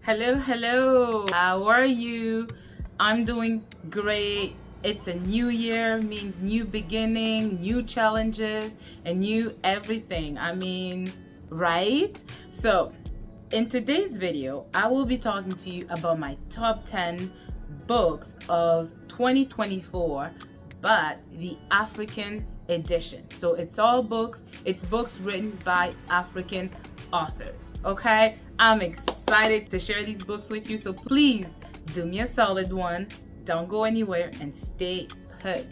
Hello. How are you? I'm doing great. It's a new year, means new beginning, new challenges, and new everything. Right? So, in today's video, I will be talking to you about my top 10 books of 2024, but the African edition. So it's books written by African authors, okay? I'm excited to share these books with you, so please do me a solid one. Don't go anywhere and stay put.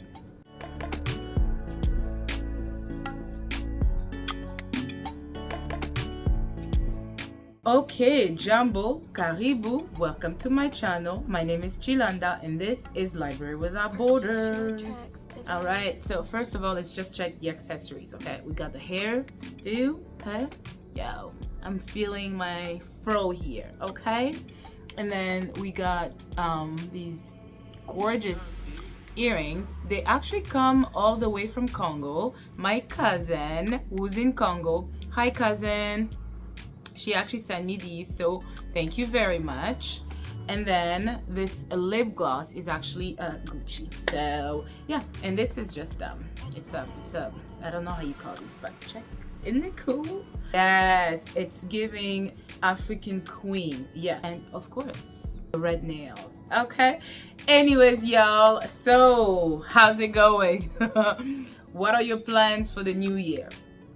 Okay, Jambo, Karibu, welcome to my channel. My name is Chilanda and this is Library Without Borders. Alright, so first of all, let's just check the accessories, okay? We got the hair, okay? Yo, I'm feeling my fro here, okay? And then we got these gorgeous earrings. They actually come all the way from Congo. My cousin who's in Congo, hi cousin, she actually sent me these, so thank you very much. And then this lip gloss is actually Gucci. So yeah, and this is just it's a I don't know how you call this, but check. Isn't it cool? Yes, it's giving African queen. Yes, and of course red nails. Okay. Anyways, y'all, so how's it going? What are your plans for the new year?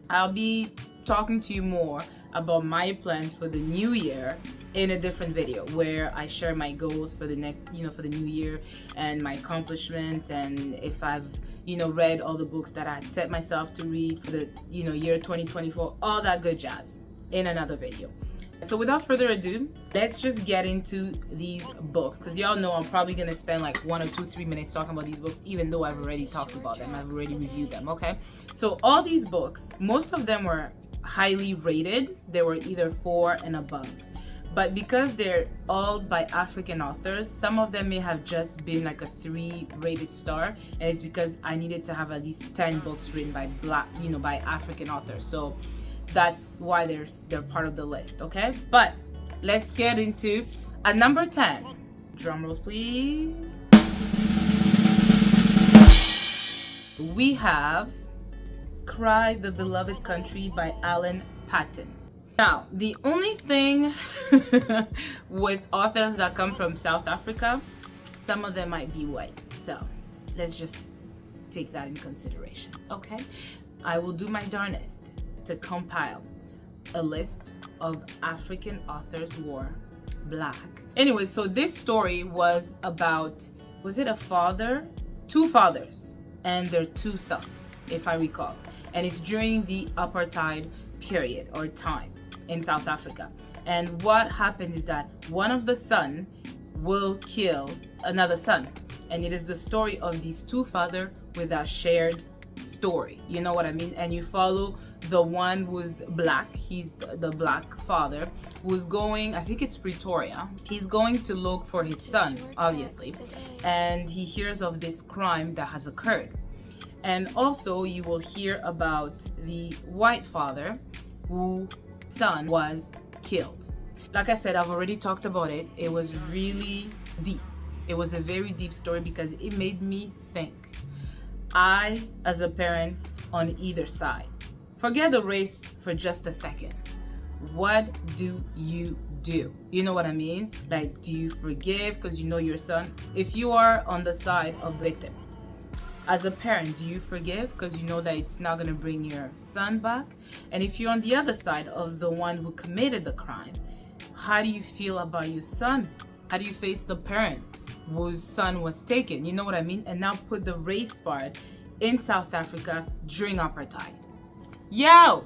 I'll be talking to you more about my plans for the new year in a different video where I share my goals for the next, for the new year and my accomplishments, and if I've, read all the books that I had set myself to read for the, year 2024, all that good jazz in another video. So without further ado, let's just get into these books, because y'all know I'm probably going to spend like 1 or 2, 3 minutes talking about these books, even though I've already talked about them. I've already reviewed them, okay? So all these books, most of them were highly rated. They were either 4 and above. But because they're all by African authors, some of them may have just been like a 3 rated star, and it's because I needed to have at least 10 books written by by African authors. So that's why they're part of the list, okay? But let's get into at number 10. Drum rolls, please. We have Cry the Beloved Country by Alan Paton. Now, the only thing with authors that come from South Africa, some of them might be white. So let's just take that in consideration, okay? I will do my darnest to compile a list of African authors who are black. Anyway, so this story was about, was it a father? 2 fathers and their 2 sons, if I recall. And it's during the apartheid period or time in South Africa. And what happened is that one of the son will kill another son. And it is the story of these 2 fathers with a shared story. You know what I mean? And you follow the one who's black. He's the black father who's going, I think it's Pretoria. He's going to look for his son, obviously. And he hears of this crime that has occurred. And also you will hear about the white father whose son was killed. Like I said, I've already talked about it. It was really deep. It was a very deep story because it made me think. I, as a parent on either side, forget the race for just a second. What do? You know what I mean? Like, do you forgive because you know your son? If you are on the side of the victim, as a parent, do you forgive because you know that it's not going to bring your son back? And if you're on the other side of the one who committed the crime, how do you feel about your son? How do you face the parent whose son was taken? You know what I mean? And now put the race part in South Africa during apartheid. Yo!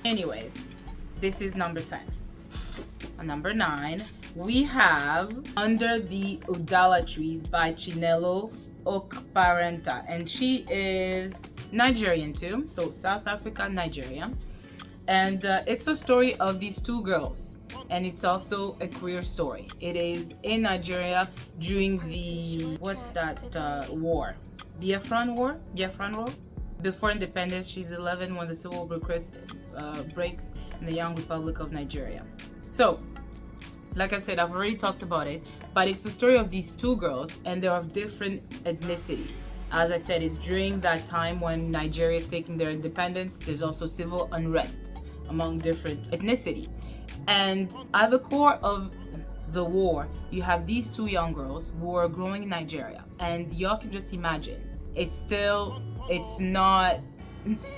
Anyways, this is number 10. On number 9, we have Under the Udala Trees by Chinelo Okparenta, and she is Nigerian too, so South Africa, Nigeria, and it's a story of these 2 girls, and it's also a queer story. It is in Nigeria during the war, Biafran War. Before independence. She's 11 when the civil war breaks in the young Republic of Nigeria. So Like I said, I've already talked about it, but it's the story of these two girls, and they're of different ethnicity. As I said, it's during that time when Nigeria is taking their independence. There's also civil unrest among different ethnicity. And at the core of the war, you have these two young girls who are growing in Nigeria. And y'all can just imagine, it's not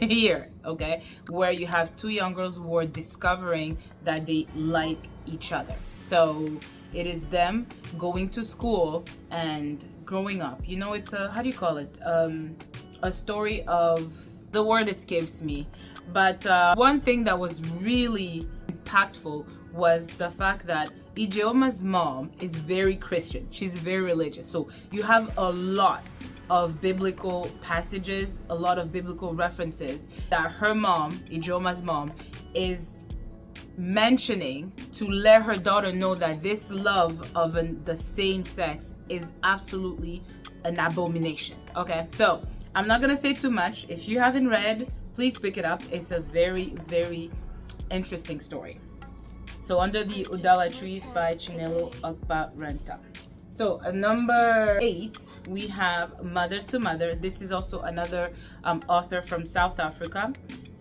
here, okay, where you have two young girls who are discovering that they like each other. So it is them going to school and growing up. You know, it's a, how do you call it? A story of, the word escapes me. But one thing that was really impactful was the fact that Ijeoma's mom is very Christian. She's very religious. So you have a lot of biblical passages, a lot of biblical references that her mom, Ijeoma's mom, is mentioning to let her daughter know that this love of the same sex is absolutely an abomination. Okay, so I'm not gonna say too much. If you haven't read, please pick it up. It's a very, very interesting story. So Under the Udala Trees by Chinelo Okparenta. So number 8, we have Mother to Mother. This is also another author from South Africa,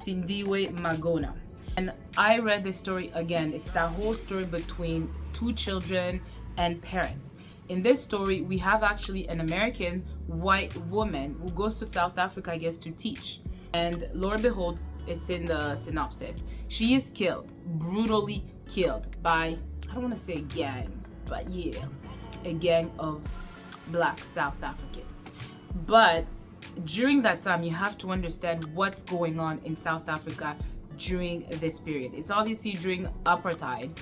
Sindiwe Magona. And I read this story again. It's that whole story between two children and parents. In this story, we have actually an American white woman who goes to South Africa, I guess, to teach. And lo and behold, it's in the synopsis. She is killed, brutally killed by, I don't want to say gang, but yeah, a gang of Black South Africans. But during that time, you have to understand what's going on in South Africa during this period. It's obviously during apartheid,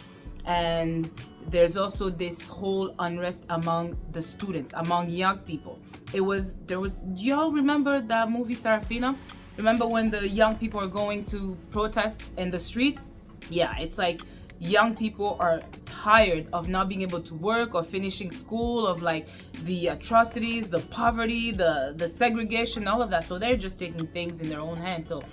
and there's also this whole unrest among the students, among young people. Do y'all remember that movie Sarafina? Remember when the young people are going to protests in the streets? Yeah, it's like young people are tired of not being able to work or finishing school, of like the atrocities, the poverty, the segregation, all of that. So they're just taking things in their own hands. So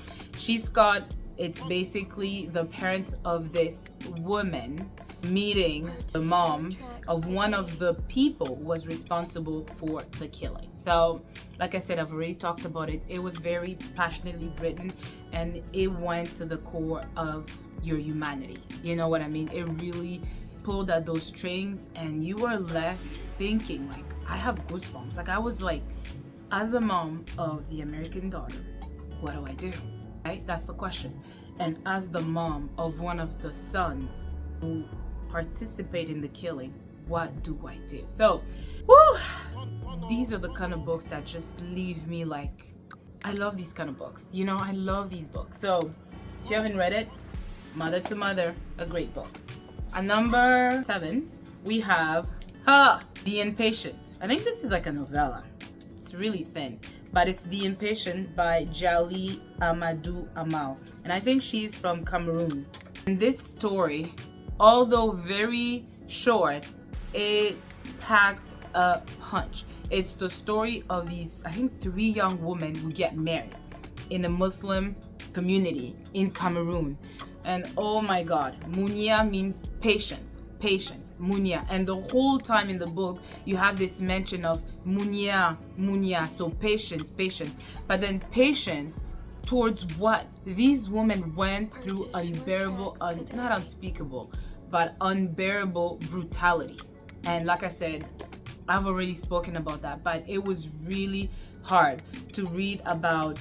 it's basically the parents of this woman meeting the mom of one of the people who was responsible for the killing. So, like I said, I've already talked about it. It was very passionately written, and it went to the core of your humanity. You know what I mean? It really pulled at those strings, and you were left thinking, like, I have goosebumps. Like, I was like, as the mom of the American daughter, what do I do? Right? That's the question. And as the mom of one of the sons who participate in the killing, what do I do? So, these are the kind of books that just leave me like, I love these kind of books. You know, I love these books. So, if you haven't read it, Mother to Mother, a great book. At number 7, we have The Impatience. I think this is like a novella. It's really thin, but it's The Impatient by Jali Amadou Amal. And I think she's from Cameroon. And this story, although very short, it packed a punch. It's the story of these, I think, 3 young women who get married in a Muslim community in Cameroon. And oh my God, Munia means patience. Patience, Munia. And the whole time in the book, you have this mention of Munia, so patience. But then patience towards what? These women went through unbearable, not unspeakable, but unbearable brutality. And like I said, I've already spoken about that, but it was really hard to read about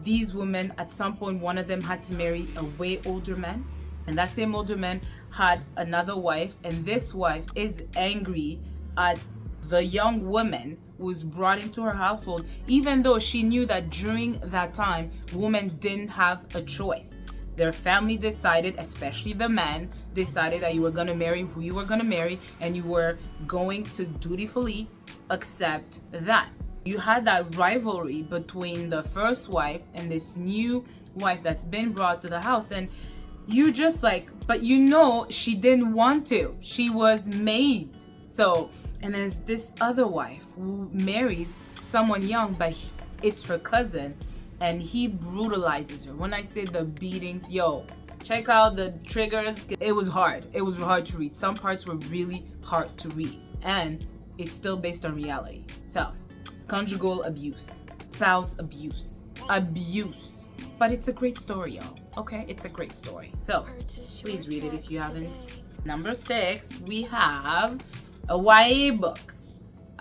these women. At some point, one of them had to marry a way older man, and that same older man had another wife, and this wife is angry at the young woman who was brought into her household, even though she knew that during that time, women didn't have a choice. Their family decided, especially the man, decided that you were going to marry who you were going to marry, and you were going to dutifully accept that. You had that rivalry between the first wife and this new wife that's been brought to the house, and you're just like, but you know she didn't want to. She was made. So, and there's this other wife who marries someone young, but it's her cousin, and he brutalizes her. When I say the beatings, check out the triggers. It was hard. It was hard to read. Some parts were really hard to read, and it's still based on reality. So, conjugal abuse, spouse abuse, but it's a great story, y'all. Okay, it's a great story. So please read it if you haven't. Number 6, we have a YA book.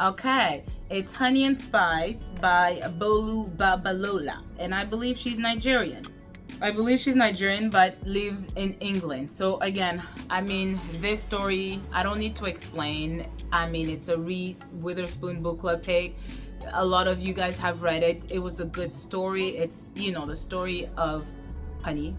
Okay, it's Honey and Spice by Bolu Babalola, and I believe she's Nigerian. But lives in England. So again, I mean, this story, I don't need to explain. I mean, it's a Reese Witherspoon book club pick. A lot of you guys have read it. It was a good story. It's, you know, the story of Honey.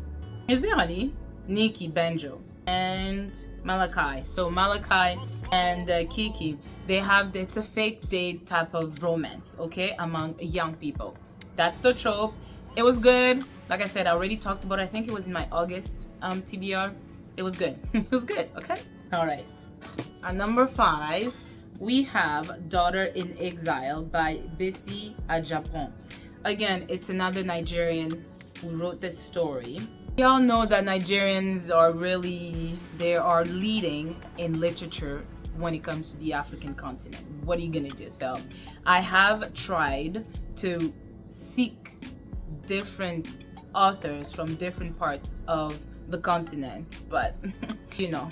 Is it Honey? Nikki, Benjo, and Malachi. So Malachi and Kiki, they have, it's a fake date type of romance, okay, among young people. That's the trope. It was good. Like I said, I already talked about it. I think it was in my August TBR. It was good. It was good, okay? All right. At number 5, we have Daughter in Exile by Bisi Ajapon. Again, it's another Nigerian who wrote this story. We all know that Nigerians are really, they are leading in literature when it comes to the African continent. What are you gonna do? So I have tried to seek different authors from different parts of the continent, but you know,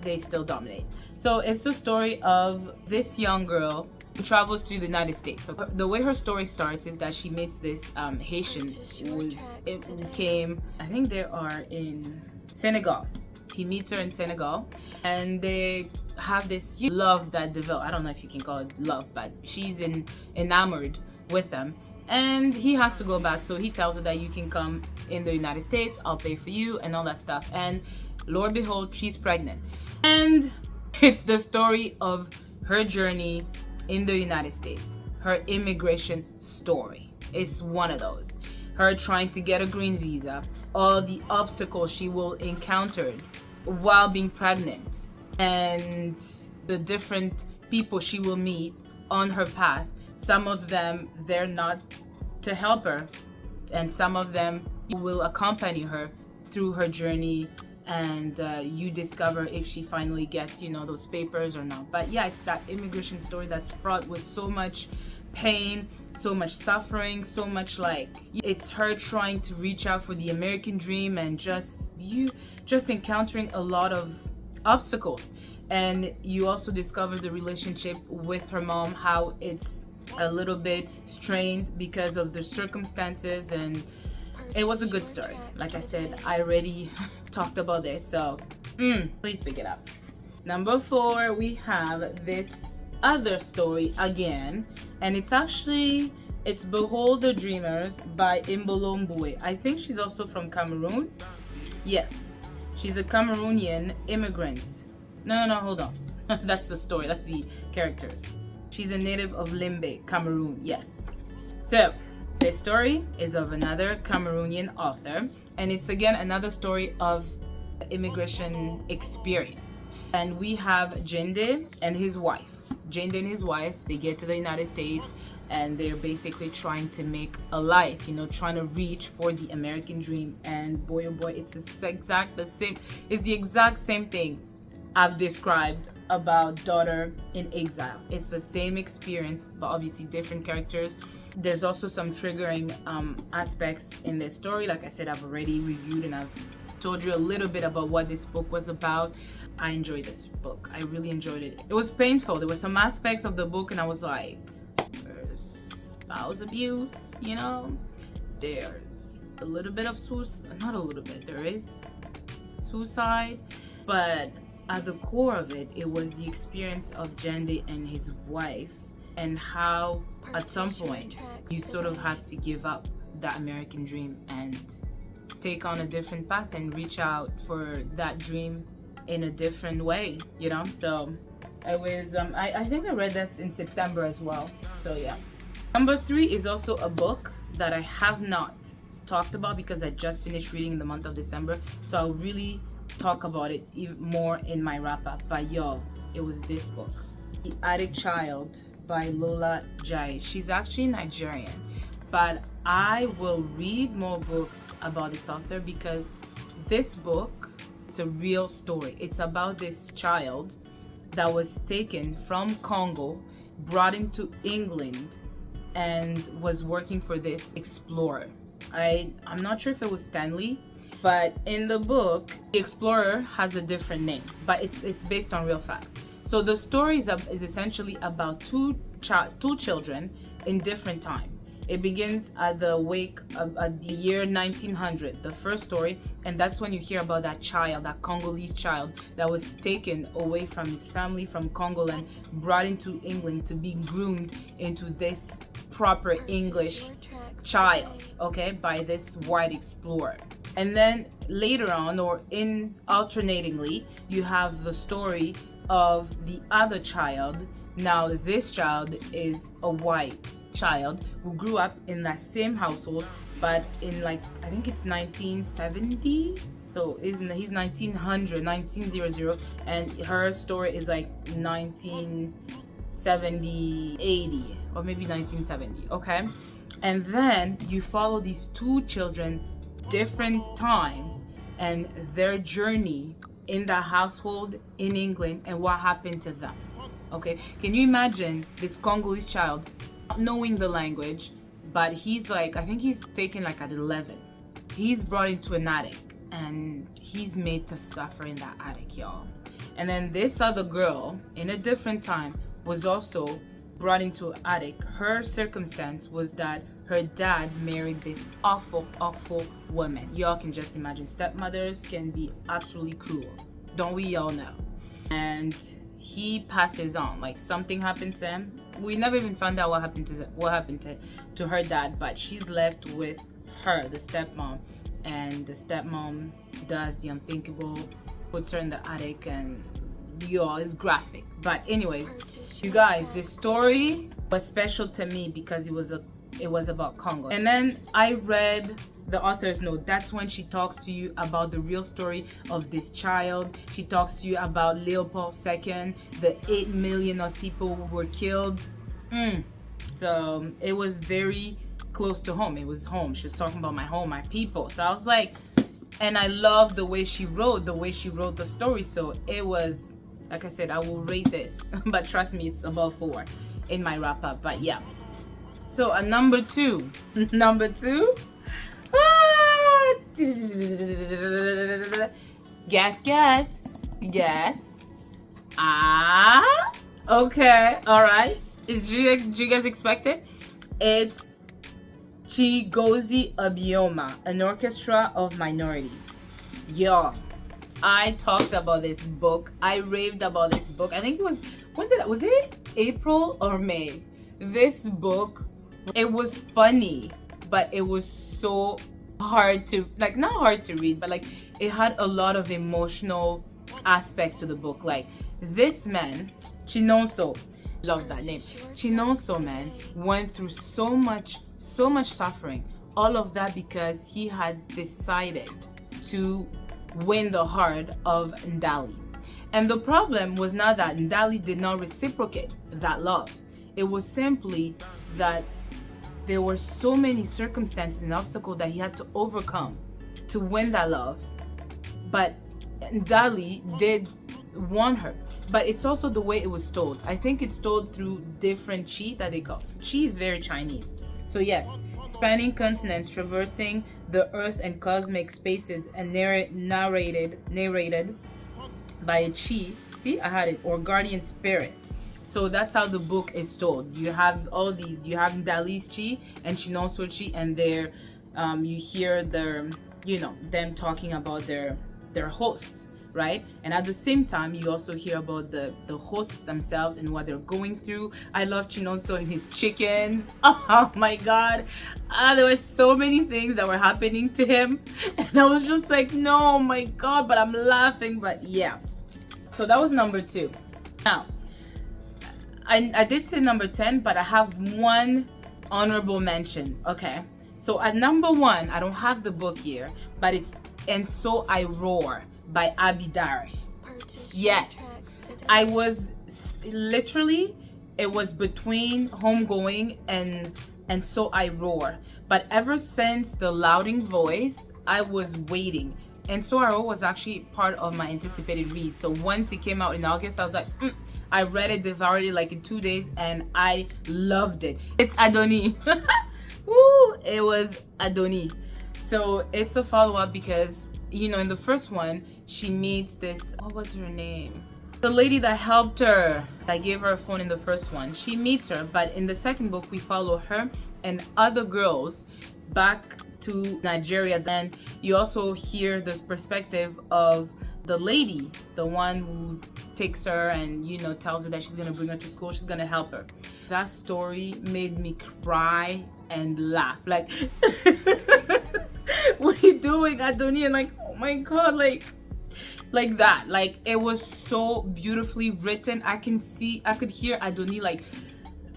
they still dominate. So it's the story of this young girl who travels to the United States. So the way her story starts is that she meets this Haitian who came, I think they are in Senegal. He meets her in Senegal, and they have this love that develops. I don't know if you can call it love, but she's enamored with them. And he has to go back, so he tells her that you can come in the United States, I'll pay for you, and all that stuff. And lo and behold, she's pregnant. And it's the story of her journey in the United States, her immigration story. It's one of those. Her trying to get a green visa, all the obstacles she will encounter while being pregnant, and the different people she will meet on her path. Some of them, they're not to help her, and some of them will accompany her through her journey, and you discover if she finally gets, you know, those papers or not. But yeah, it's that immigration story that's fraught with so much pain, so much suffering, so much, like, it's her trying to reach out for the American dream, and just encountering a lot of obstacles. And you also discover the relationship with her mom, how it's a little bit strained because of the circumstances, and it was a good story. Like I said, I already talked about this, so please pick it up. Number 4, we have this other story again, and it's Behold the Dreamers by Imbolombue. I think she's also from Cameroon. Yes, she's a Cameroonian immigrant. No, hold on. That's the story, that's the characters. She's a native of Limbe, Cameroon, yes. So, this story is of another Cameroonian author, and it's again another story of immigration experience. And we have Jende and his wife. Jende and his wife, they get to the United States, and they're basically trying to make a life, you know, trying to reach for the American dream. And boy, oh boy, it's the exact same thing I've described about Daughter in Exile. It's the same experience, but obviously different characters. There's also some triggering aspects in this story. Like I said, I've already reviewed and I've told you a little bit about what this book was about. I enjoyed this book. I really enjoyed it. It was painful. There were some aspects of the book and I was like, there's spouse abuse, you know? There's a little bit of suicide. Not a little bit. There is suicide. But at the core of it, it was the experience of Jende and his wife, and how at some point you sort of have to give up that American dream and take on a different path and reach out for that dream in a different way, you know? So I was I think I read this in September as well. So yeah. Number 3 is also a book that I have not talked about because I just finished reading in the month of December. So I'll really talk about it even more in my wrap-up. But yo, it was this book, The Addict Child by Lola Jai. She's actually Nigerian, but I will read more books about this author because this book, it's a real story. It's about this child that was taken from Congo, brought into England, and was working for this explorer. I'm not sure if it was Stanley, but in the book, the explorer has a different name, but it's based on real facts. So the story is essentially about two children in different time. It begins at the year 1900, the first story, and that's when you hear about that child, that Congolese child that was taken away from his family from Congo and brought into England to be groomed into this proper English child, okay, by this white explorer. And then later on, or in alternatingly, you have the story of the other child. Now this child is a white child who grew up in that same household, but in I think it's 1970. So he's 1900, and her story is 1970, 80, or maybe 1970, okay? And then you follow these two children, different times, and their journey in the household in England and what happened to them. Okay, can you imagine this Congolese child not knowing the language, but he's I think he's taken at 11. He's brought into an attic and he's made to suffer in that attic, y'all. And then this other girl in a different time was also brought into an attic. Her circumstance was that her dad married this awful woman. Y'all can just imagine. Stepmothers can be absolutely cruel. Don't we all know? And he passes on. Something happens to him. We never even found out what happened to her dad, but she's left with her, the stepmom, and the stepmom does the unthinkable, puts her in the attic, and y'all, it's graphic. But anyways, you guys, this story was special to me because it was about Congo. And then I read the author's note. That's when she talks to you about the real story of this child. She talks to you about Leopold II, the 8 million of people who were killed. So it was very close to home. It was home. She was talking about my home, my people. So I was and I love the way she wrote the story. So it was, like I said, I will rate this, but trust me, it's above 4 in my wrap up. But yeah. So number two. Guess. Okay, all right. Did you guys expect it? It's Chigozi Obioma, an orchestra of minorities. Yo, I talked about this book. I raved about this book. I think it was, was it April or May? This book, it was funny, but it was so hard to, not hard to read, but it had a lot of emotional aspects to the book. This man, Chinonso, love that name. Chinonso, man, went through so much suffering. All of that because he had decided to win the heart of Ndali. And the problem was not that Ndali did not reciprocate that love. It was simply that there were so many circumstances and obstacles that he had to overcome to win that love. But Ndali did want her. But it's also the way it was told. I think it's told through different chi that they call. Chi is very Chinese. So yes, spanning continents, traversing the earth and cosmic spaces, and narrated by a chi. See, I had it, or guardian spirit. So that's how the book is told. You have all these. You have Ndali's chi and Chinonso chi, and their, you hear their, them talking about their hosts, right? And at the same time, you also hear about the hosts themselves and what they're going through. I love Chinonso and his chickens. Oh my God. There were so many things that were happening to him. And I was just no, my God, but I'm laughing. But yeah. So that was number 2. Now, I did say number 10, but I have one honorable mention. Okay. So at number 1, I don't have the book here, but it's And So I Roar by Abidare. Yes. I was literally, it was between Homegoing and So I Roar. But ever since The Louding Voice, I was waiting And So I Roar was actually part of my anticipated read. So once it came out in August, I was like, I read it, devoured it like in 2 days, and I loved it. It's Adoni. Woo! It was Adoni. So it's the follow-up because, you know, in the first one, she meets this, what was her name? The lady that helped her, that gave her a phone in the first one. She meets her, but in the second book, we follow her and other girls back to Nigeria. Then you also hear this perspective of the lady, the one who takes her and, you know, tells her that she's gonna bring her to school, she's gonna help her. That story made me cry and laugh. Like, what are you doing, Adoni? And like, oh my god, like that. Like, it was so beautifully written. I could hear Adoni. Like,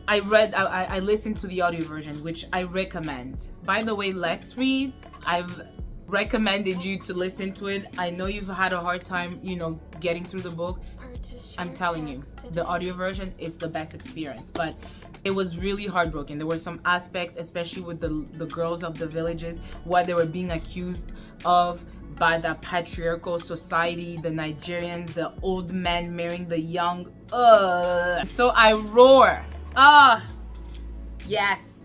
I listened to the audio version, which I recommend. By the way, Lex reads, I've recommended you to listen to it. I know you've had a hard time, you know, getting through the book. I'm telling you, the audio version is the best experience. But it was really heartbroken. There were some aspects, especially with the girls of the villages, what they were being accused of by the patriarchal society, the Nigerians, the old man marrying the young. So I roar. Yes,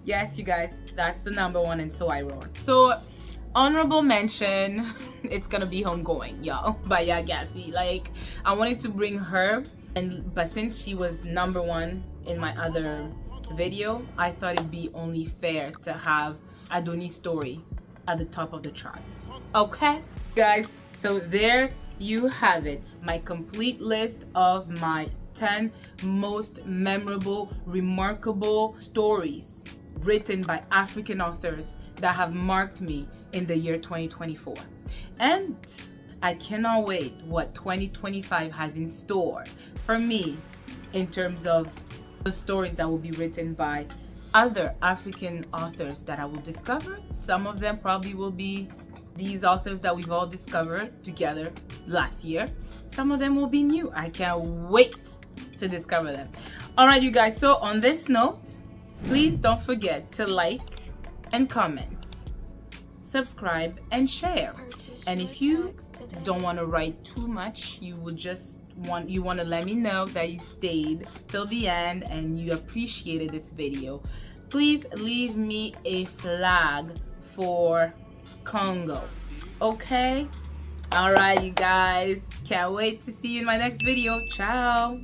you guys, that's the number one, and So I Roar. So honorable mention, it's gonna be Homegoing, y'all, by Yagasi. Like, I wanted to bring her, but since she was number one in my other video, I thought it'd be only fair to have Adoni's story at the top of the chart. Okay, guys, so there you have it, my complete list of my 10 most memorable, remarkable stories written by African authors that have marked me in the year 2024. And I cannot wait what 2025 has in store for me in terms of the stories that will be written by other African authors that I will discover. Some of them probably will be these authors that we've all discovered together last year. Some of them will be new. I can't wait to discover them. All right, you guys, so on this note, please don't forget to like and comment, subscribe and share. And if you don't want to write too much, you want to let me know that you stayed till the end and you appreciated this video, please leave me a flag for Congo. Okay? All right, you guys, can't wait to see you in my next video. Ciao.